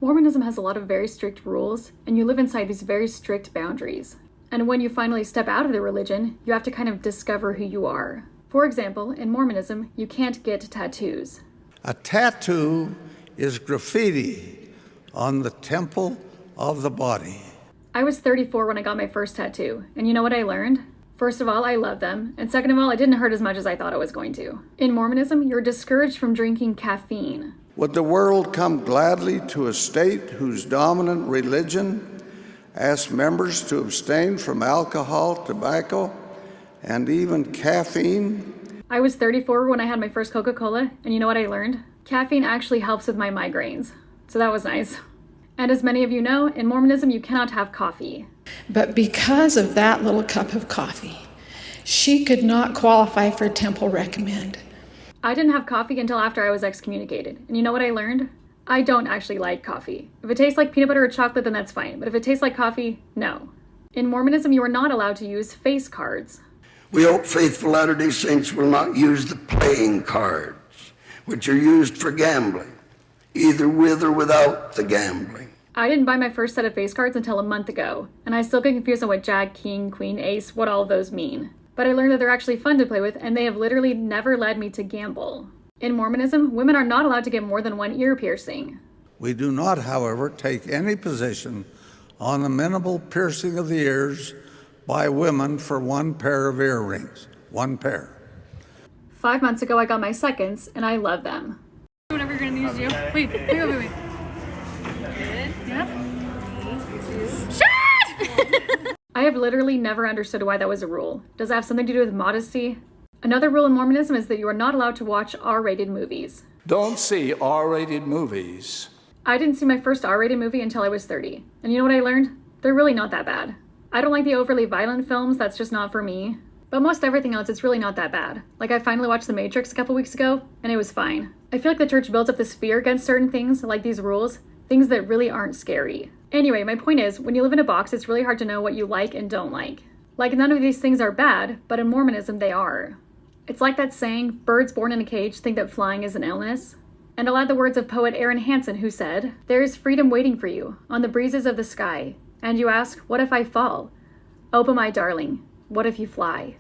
Mormonism has a lot of very strict rules, and you live inside these very strict boundaries. And when you finally step out of the religion, you have to kind of discover who you are. For example, in Mormonism, you can't get tattoos. A tattoo is graffiti on the temple of the body. I was 34 when I got my first tattoo, and you know what I learned? First of all, I love them, and second of all, it didn't hurt as much as I thought it was going to. In Mormonism, you're discouraged from drinking caffeine. Would the world come gladly to a state whose dominant religion asks members to abstain from alcohol, tobacco, and even caffeine? I was 34 when I had my first Coca-Cola, and you know what I learned? Caffeine actually helps with my migraines, so that was nice. And as many of you know, in Mormonism, you cannot have coffee. But because of that little cup of coffee, she could not qualify for Temple Recommend. I didn't have coffee until after I was excommunicated. And you know what I learned? I don't actually like coffee. If it tastes like peanut butter or chocolate, then that's fine. But if it tastes like coffee, no. In Mormonism, you are not allowed to use face cards. We hope faithful Latter-day Saints will not use the playing cards, which are used for gambling, either with or without the gambling. I didn't buy my first set of face cards until a month ago, and I still get confused on what Jack, King, Queen, Ace, what all of those mean. But I learned that they're actually fun to play with, and they have literally never led me to gamble. In Mormonism, women are not allowed to get more than one ear piercing. We do not, however, take any position on the minimal piercing of the ears by women for one pair of earrings. One pair. 5 months ago, I got my seconds, and I love them. Whenever you're gonna use you. Wait. Good. Yeah. I have literally never understood why that was a rule. Does it have something to do with modesty? Another rule in Mormonism is that you are not allowed to watch R-rated movies. Don't see R-rated movies. I didn't see my first R-rated movie until I was 30. And you know what I learned? They're really not that bad. I don't like the overly violent films, that's just not for me. But most everything else, it's really not that bad. Like I finally watched The Matrix a couple weeks ago, and it was fine. I feel like the church builds up this fear against certain things, like these rules, things that really aren't scary. Anyway, my point is, when you live in a box, it's really hard to know what you like and don't like. Like none of these things are bad, but in Mormonism they are. It's like that saying, birds born in a cage think that flying is an illness. And I'll add the words of poet Aaron Hansen, who said, "There is freedom waiting for you on the breezes of the sky. And you ask, what if I fall? Oh, but my darling, what if you fly?"